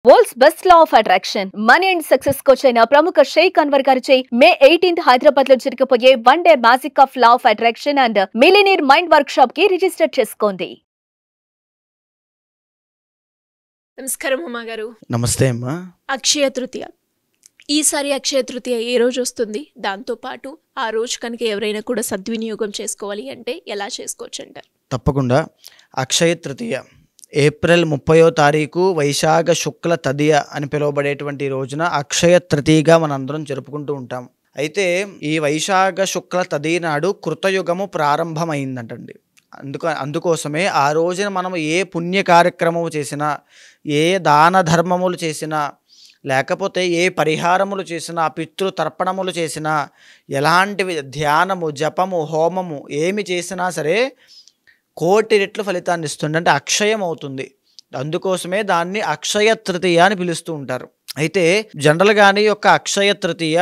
World's best law of attraction money and success coach అయిన ప్రముఖ షేక్ అన్వర్ గారిచే మే 18th హైదరాబాద్ లో జరగబోయే one day magic of law of attraction and millionaire mind work shop కి register చేసుకోండి. నమస్కారం అమ్మ గారు. నమస్తే అమ్మా. అక్షయ తృతీయ, ఈసారి అక్షయ తృతీయ ఏ రోజు వస్తుంది? దాంతోపాటు ఆ రోజు కనుక ఎవరైనా కూడా సద్వినియోగం చేసుకోవాలి అంటే ఎలా చేసుకోవచ్చు అంటారు? తప్పకుండా. అక్షయ తృతీయ ఏప్రిల్ 30వ తారీఖు వైశాఖ శుక్ల తదియ అని పిలువబడేటువంటి రోజున అక్షయ తృతీయగా మనందరం జరుపుకుంటూ ఉంటాం. అయితే ఈ వైశాఖ శుక్ల తదియ నాడు కృతయుగము ప్రారంభమైందంటండి. అందుకోసమే ఆ రోజున మనం ఏ పుణ్య కార్యక్రమము చేసినా, ఏ దాన ధర్మములు చేసినా, లేకపోతే ఏ పరిహారములు చేసినా, పితృతర్పణములు చేసినా, ఎలాంటివి ధ్యానము, జపము, హోమము ఏమి చేసినా సరే కోటి రెట్లు ఫలితాన్ని ఇస్తుంది, అంటే అక్షయం అవుతుంది. అందుకోసమే దాన్ని అక్షయ తృతీయ అని పిలుస్తూ ఉంటారు. అయితే జనరల్గానే యొక్క అక్షయ తృతీయ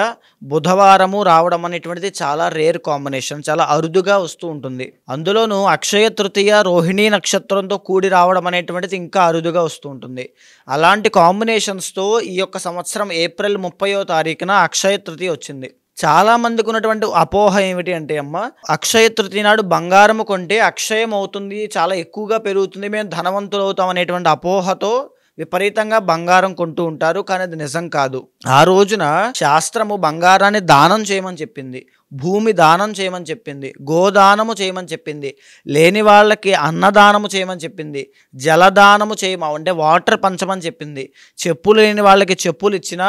బుధవారము రావడం అనేటువంటిది చాలా రేర్ కాంబినేషన్, చాలా అరుదుగా వస్తూ ఉంటుంది. అందులోనూ అక్షయ తృతీయ రోహిణీ నక్షత్రంతో కూడి రావడం అనేటువంటిది ఇంకా అరుదుగా వస్తూ ఉంటుంది. అలాంటి కాంబినేషన్స్తో ఈ యొక్క సంవత్సరం ఏప్రిల్ 30వ తారీఖున అక్షయ తృతీయ వచ్చింది. చాలా మందికి ఉన్నటువంటి అపోహ ఏమిటి అంటే అమ్మ, అక్షయ తృతీయ నాడు బంగారము కొంటే అక్షయం అవుతుంది, చాలా ఎక్కువగా పెరుగుతుంది, మేము ధనవంతులు అవుతాం అనేటువంటి అపోహతో విపరీతంగా బంగారం కొంటూ ఉంటారు. కానీ అది నిజం కాదు. ఆ రోజున శాస్త్రము బంగారాన్ని దానం చేయమని చెప్పింది, భూమి దానం చేయమని చెప్పింది, గోదానము చేయమని చెప్పింది, లేని వాళ్ళకి అన్నదానము చేయమని చెప్పింది, జలదానము అంటే వాటర్ పంచమని చెప్పింది, చెప్పులు లేని వాళ్ళకి చెప్పులు ఇచ్చినా,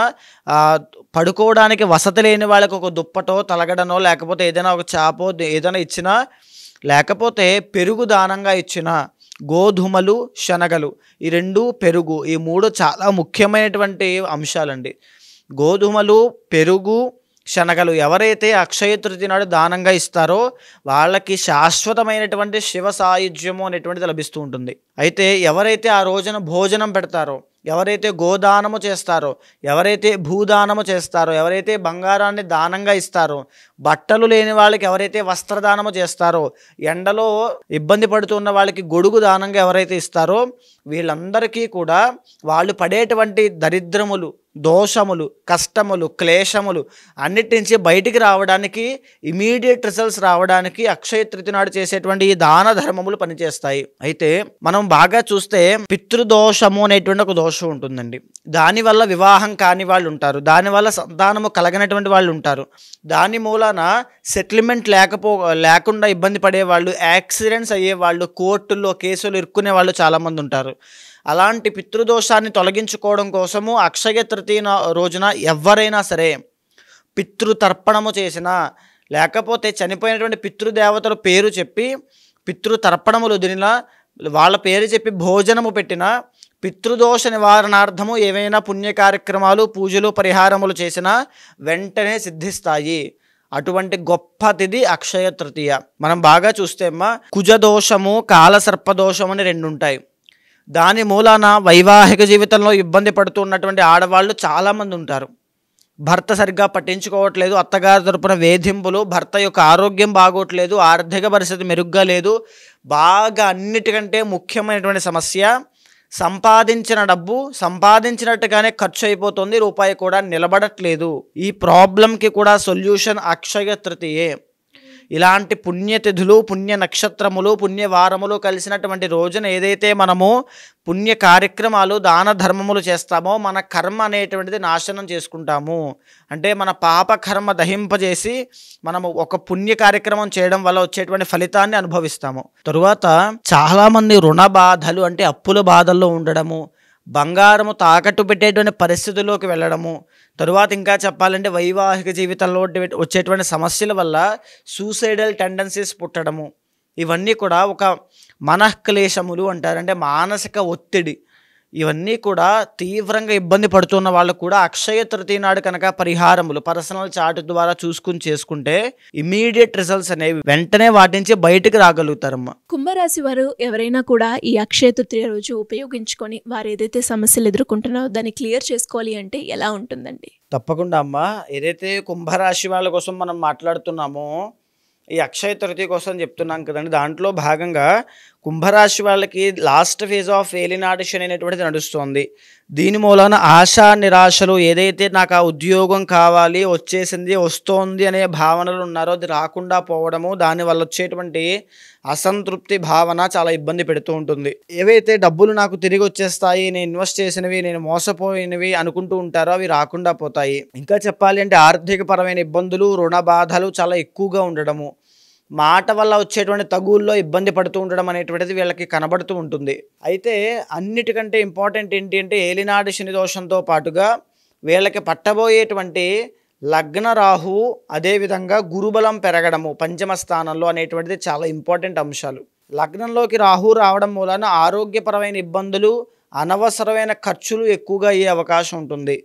పడుకోవడానికి వసతి లేని వాళ్ళకి ఒక దుప్పటో తలగడనో లేకపోతే ఏదైనా ఒక చాపో ఏదైనా ఇచ్చినా, లేకపోతే పెరుగు దానంగా ఇచ్చినా, గోధుమలు శనగలు ఈ రెండు, పెరుగు ఈ మూడు చాలా ముఖ్యమైనటువంటి అంశాలండి. గోధుమలు, పెరుగు, శనగలు ఎవరైతే అక్షయ తృతీయ నాడు దానంగా ఇస్తారో వాళ్ళకి శాశ్వతమైనటువంటి శివ సాయుధ్యము అనేటువంటిది లభిస్తూ ఉంటుంది. అయితే ఎవరైతే ఆ రోజున భోజనం పెడతారో, ఎవరైతే గోదానము చేస్తారో, ఎవరైతే భూదానము చేస్తారో, ఎవరైతే బంగారాన్ని దానంగా ఇస్తారో, బట్టలు లేని వాళ్ళకి ఎవరైతే వస్త్రదానము చేస్తారో, ఎండలో ఇబ్బంది పడుతున్న వాళ్ళకి గొడుగు దానంగా ఎవరైతే ఇస్తారో, వీళ్ళందరికీ కూడా వాళ్ళు పడేటువంటి దరిద్రములు, దోషములు, కష్టములు, క్లేశములు అన్నిటి నుంచి బయటికి రావడానికి, ఇమీడియట్ రిజల్ట్స్ రావడానికి అక్షయ తృతీయ నాడు చేసేటువంటి ఈ దాన ధర్మములు పనిచేస్తాయి. అయితే మనం బాగా చూస్తే పితృదోషము అనేటువంటి ఒక దోషం ఉంటుందండి. దానివల్ల వివాహం కాని వాళ్ళు ఉంటారు, దానివల్ల సంతానము కలగనటువంటి వాళ్ళు ఉంటారు, దాని మూలాన సెటిల్మెంట్ లేకుండా ఇబ్బంది పడేవాళ్ళు, యాక్సిడెంట్స్ అయ్యేవాళ్ళు, కోర్టుల్లో కేసులు ఇరుక్కునే వాళ్ళు చాలామంది ఉంటారు. అలాంటి పితృదోషాన్ని తొలగించుకోవడం కోసము అక్షయ తృతీయ రోజున ఎవరైనా సరే పితృతర్పణము చేసినా, లేకపోతే చనిపోయినటువంటి పితృదేవతల పేరు చెప్పి పితృతర్పణములు వదిలినా, వాళ్ళ పేరు చెప్పి భోజనము పెట్టినా, పితృదోష నివారణార్థము ఏవైనా పుణ్య కార్యక్రమాలు, పూజలు, పరిహారములు చేసినా వెంటనే సిద్ధిస్తాయి. అటువంటి గొప్ప తిథి అక్షయ తృతీయ. మనం బాగా చూస్తే అమ్మ, కుజదోషము, కాలసర్పదోషం అని రెండు ఉంటాయి. దాని మూలాన వైవాహిక జీవితంలో ఇబ్బంది పడుతున్నటువంటి ఆడవాళ్ళు చాలామంది ఉంటారు. భర్త సరిగ్గా పట్టించుకోవట్లేదు, అత్తగారి తరపున వేధింపులు, భర్త యొక్క ఆరోగ్యం బాగోట్లేదు, ఆర్థిక పరిస్థితి మెరుగ్గా లేదు, బాగా అన్నిటికంటే ముఖ్యమైనటువంటి సమస్య సంపాదించిన డబ్బు సంపాదించినట్టుగానే ఖర్చు అయిపోతుంది, రూపాయి కూడా నిలబడట్లేదు. ఈ ప్రాబ్లంకి కూడా సొల్యూషన్ అక్షయ తృతీయే. ఇలాంటి పుణ్యతిథులు, పుణ్య నక్షత్రములు, పుణ్యవారములు కలిసినటువంటి రోజున ఏదైతే మనము పుణ్య కార్యక్రమాలు, దాన ధర్మములు చేస్తామో మన కర్మ అనేటువంటిది నాశనం చేసుకుంటాము. అంటే మన పాప కర్మ దహింపజేసి మనము ఒక పుణ్య కార్యక్రమం చేయడం వల్ల వచ్చేటువంటి ఫలితాన్ని అనుభవిస్తాము. తరువాత చాలామంది రుణ బాధలు, అంటే అప్పుల బాధల్లో ఉండడము, బంగారము తాకట్టు పెట్టేటువంటి పరిస్థితుల్లోకి వెళ్ళడము, తరువాత ఇంకా చెప్పాలంటే వైవాహిక జీవితంలో వచ్చేటువంటి సమస్యల వల్ల సూసైడల్ టెండెన్సీస్ పుట్టడము, ఇవన్నీ కూడా ఒక మనఃక్లేశములు అంటారు, అంటే మానసిక ఒత్తిడి. ఇవన్నీ కూడా తీవ్రంగా ఇబ్బంది పడుతున్న వాళ్ళు కూడా అక్షయ తృతీయ నాడు కనుక పరిహారములు పర్సనల్ చార్ట్ ద్వారా చేసుకుంటే ఇమీడియట్ రిజల్ట్స్ అనేవి వెంటనే వాటి నుంచి బయటకు రాగలుగుతారమ్మా. కుంభరాశి వారు ఎవరైనా కూడా ఈ అక్షయ తృతీయ రోజు ఉపయోగించుకొని వారు ఏదైతే సమస్యలు ఎదుర్కొంటున్నారో దాన్ని క్లియర్ చేసుకోవాలి అంటే ఎలా ఉంటుందండి? తప్పకుండా అమ్మా. ఏదైతే కుంభరాశి వాళ్ళ కోసం మనం మాట్లాడుతున్నామో, ఈ అక్షయ తృతీయ కోసం చెప్తున్నాం కదండి, దాంట్లో భాగంగా కుంభరాశి వాళ్ళకి లాస్ట్ ఫేజ్ ఆఫ్ ఏలినాటి శని అనేటువంటిది నడుస్తోంది. దీని మూలన ఆశా నిరాశలు, ఏదైతే నాకు ఆ ఉద్యోగం కావాలి, వచ్చేసింది, వస్తోంది అనే భావనలు ఉన్నారో అది రాకుండా పోవడము, దానివల్ల వచ్చేటువంటి అసంతృప్తి భావన చాలా ఇబ్బంది పెడుతూ ఉంటుంది. ఏవైతే డబ్బులు నాకు తిరిగి వచ్చేస్తాయి, నేను ఇన్వెస్ట్ చేసినవి, నేను మోసపోయినవి అనుకుంటూ ఉంటారో అవి రాకుండా పోతాయి. ఇంకా చెప్పాలి అంటే ఆర్థిక పరమైన ఇబ్బందులు, రుణ బాధలు చాలా ఎక్కువగా ఉండడము, మాట వల్ల వచ్చేటువంటి తగుల్లో ఇబ్బంది పడుతూ ఉండడం అనేటువంటిది వీళ్ళకి కనబడుతూ ఉంటుంది. అయితే అన్నిటికంటే ఇంపార్టెంట్ ఏంటి అంటే ఏలినాటి శని దోషంతో పాటుగా వీళ్ళకి పట్టబోయేటువంటి లగ్న రాహువు, అదేవిధంగా గురుబలం పెరగడము పంచమ స్థానంలో అనేటువంటిది చాలా ఇంపార్టెంట్ అంశాలు. లగ్నంలోకి రాహువు రావడం మూలన ఆరోగ్యపరమైన ఇబ్బందులు, అనవసరమైన ఖర్చులు ఎక్కువగా అయ్యే అవకాశం ఉంటుంది.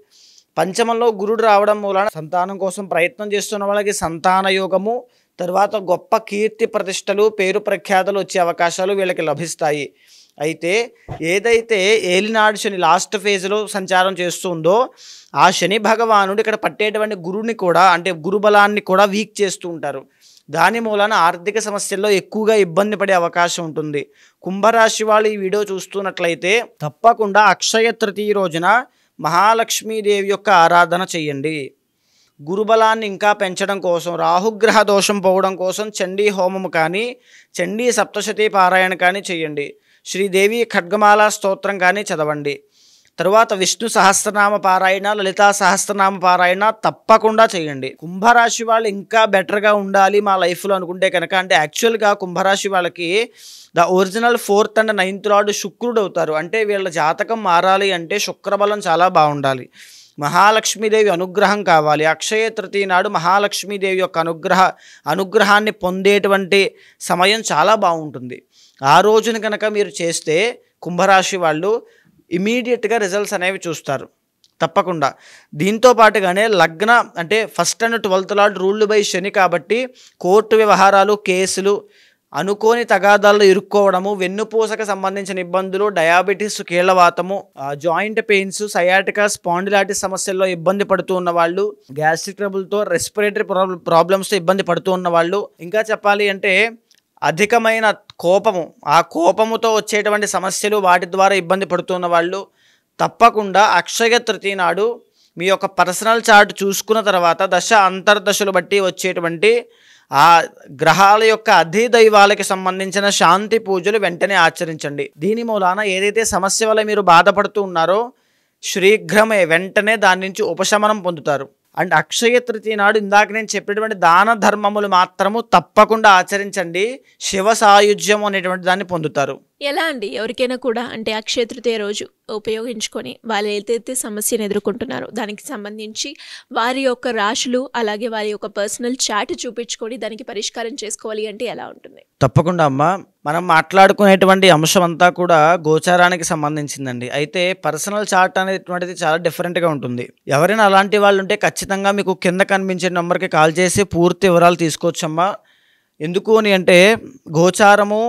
పంచమంలో గురుడు రావడం మూలన సంతానం కోసం ప్రయత్నం చేస్తున్న వాళ్ళకి సంతాన యోగము, తర్వాత గొప్ప కీర్తి ప్రతిష్టలు, పేరు ప్రఖ్యాతలు వచ్చే అవకాశాలు వీళ్ళకి లభిస్తాయి. అయితే ఏదైతే ఏలినాడు శని లాస్ట్ ఫేజ్లో సంచారం చేస్తుందో ఆ శని భగవానుడు ఇక్కడ పట్టేటువంటి గురుని కూడా, అంటే గురుబలాన్ని కూడా వీక్ చేస్తూ ఉంటారు. దాని మూలన ఆర్థిక సమస్యల్లో ఎక్కువగా ఇబ్బంది పడే అవకాశం ఉంటుంది. కుంభరాశి వాళ్ళు ఈ వీడియో చూస్తున్నట్లయితే తప్పకుండా అక్షయ తృతీయ రోజున మహాలక్ష్మీదేవి యొక్క ఆరాధన చేయండి. గురుబలాన్ని ఇంకా పెంచడం కోసం, రాహుగ్రహ దోషం పోవడం కోసం చండీ హోమము కానీ, చండీ సప్తశతీ పారాయణ కానీ చేయండి. శ్రీదేవి ఖడ్గమాల స్తోత్రం కానీ చదవండి. తరువాత విష్ణు సహస్రనామ పారాయణ, లలితా సహస్రనామ పారాయణ తప్పకుండా చేయండి. కుంభరాశి వాళ్ళు ఇంకా బెటర్గా ఉండాలి మా లైఫ్లో అనుకుంటే కనుక, అంటే యాక్చువల్గా కుంభరాశి వాళ్ళకి the original 4th and 9th lord శుక్రుడు అవుతారు. అంటే వీళ్ళ జాతకం మారాలి అంటే శుక్రబలం చాలా బాగుండాలి, మహాలక్ష్మీదేవి అనుగ్రహం కావాలి. అక్షయ తృతీయ నాడు మహాలక్ష్మీదేవి యొక్క అనుగ్రహాన్ని పొందేటువంటి సమయం చాలా బాగుంటుంది. ఆ రోజున కనుక మీరు చేస్తే కుంభరాశి వాళ్ళు ఇమీడియట్గా రిజల్ట్స్ అనేవి చూస్తారు తప్పకుండా. దీంతో పాటుగానే లగ్న అంటే 1st and 12th lord ruled by Shani కాబట్టి కోర్టు వ్యవహారాలు, కేసులు, అనుకోని తగాదాల్లో ఇరుక్కోవడము, వెన్నుపూసకు సంబంధించిన ఇబ్బందులు, డయాబెటీస్, కీళ్లవాతము, జాయింట్ పెయిన్స్, సయాటికా, స్పాండిలైటిస్ సమస్యల్లో ఇబ్బంది పడుతూ ఉన్న వాళ్ళు, గ్యాస్ట్రిక్ ట్రబుల్తో, రెస్పిరేటరీ ప్రాబ్లమ్స్తో ఇబ్బంది పడుతూ ఉన్న వాళ్ళు, ఇంకా చెప్పాలి అంటే అధికమైన కోపము, ఆ కోపముతో వచ్చేటువంటి సమస్యలు, వాటి ద్వారా ఇబ్బంది పడుతున్న వాళ్ళు తప్పకుండా అక్షయ తృతీయ నాడు మీ యొక్క పర్సనల్ చార్ట్ చూసుకున్న తర్వాత దశ అంతర్దశలు బట్టి వచ్చేటువంటి ఆ గ్రహాల యొక్క అధిదైవాలకి సంబంధించిన శాంతి పూజలు వెంటనే ఆచరించండి. దీని మూలాన ఏదైతే సమస్య వల్ల మీరు బాధపడుతూ ఉన్నారో శీఘ్రమే వెంటనే దాని నుంచి ఉపశమనం పొందుతారు. అండ్ అక్షయ తృతీయ నాడు ఇందాక నేను చెప్పినటువంటి దాన ధర్మములు మాత్రము తప్పకుండా ఆచరించండి, శివ సాయుధ్యం అనేటువంటి దాన్ని పొందుతారు. ఎలా అండి ఎవరికైనా కూడా అంటే అక్షయ తృతీయ రోజు ఉపయోగించుకొని వాళ్ళు ఏదైతే సమస్యను ఎదుర్కొంటున్నారో దానికి సంబంధించి వారి యొక్క రాశులు, అలాగే వారి యొక్క పర్సనల్ చార్ట్ చూపించుకొని దానికి పరిష్కారం చేసుకోవాలి అంటే ఎలా ఉంటుంది? తప్పకుండా అమ్మ, మనం మాట్లాడుకునేటువంటి అంశం అంతా కూడా గోచారానికి సంబంధించిందండి. అయితే పర్సనల్ చార్ట్ అనేటువంటిది చాలా డిఫరెంట్గా ఉంటుంది. ఎవరైనా అలాంటి వాళ్ళు ఉంటే ఖచ్చితంగా మీకు కింద కనిపించే నెంబర్కి కాల్ చేసి పూర్తి వివరాలు తీసుకోవచ్చమ్మా. ఎందుకు అని అంటే గోచారము,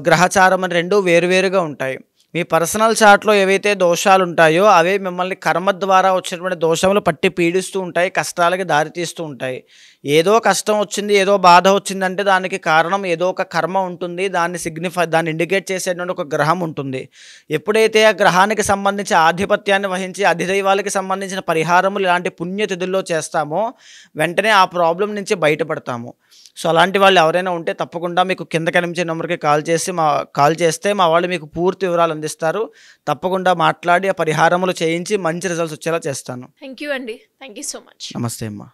గ్రహచారం అని రెండు వేరువేరుగా ఉంటాయి. మీ పర్సనల్ చార్ట్లో ఏవైతే దోషాలు ఉంటాయో అవే మిమ్మల్ని కర్మ ద్వారా వచ్చినటువంటి దోషములు పట్టి పీడిస్తూ ఉంటాయి, కష్టాలకి దారితీస్తూ ఉంటాయి. ఏదో కష్టం వచ్చింది, ఏదో బాధ వచ్చిందంటే దానికి కారణం ఏదో ఒక కర్మ ఉంటుంది, దాన్ని ఇండికేట్ చేసేటువంటి ఒక గ్రహం ఉంటుంది. ఎప్పుడైతే ఆ గ్రహానికి సంబంధించి ఆధిపత్యాన్ని వహించి అధిదైవాలకి సంబంధించిన పరిహారములు ఇలాంటి పుణ్యతిథుల్లో చేస్తామో వెంటనే ఆ ప్రాబ్లం నుంచి బయటపడతాము. సో అలాంటి వాళ్ళు ఎవరైనా ఉంటే తప్పకుండా మీకు కింద కనిపించే నెంబర్కి కాల్ చేస్తే మా వాళ్ళు మీకు పూర్తి వివరాలు అందిస్తారు. తప్పకుండా మాట్లాడి ఆ పరిహారములు చేయించి మంచి రిజల్ట్స్ వచ్చేలా చేస్తాను. థ్యాంక్ యూ అండి. Thank you so much. నమస్తే అమ్మా.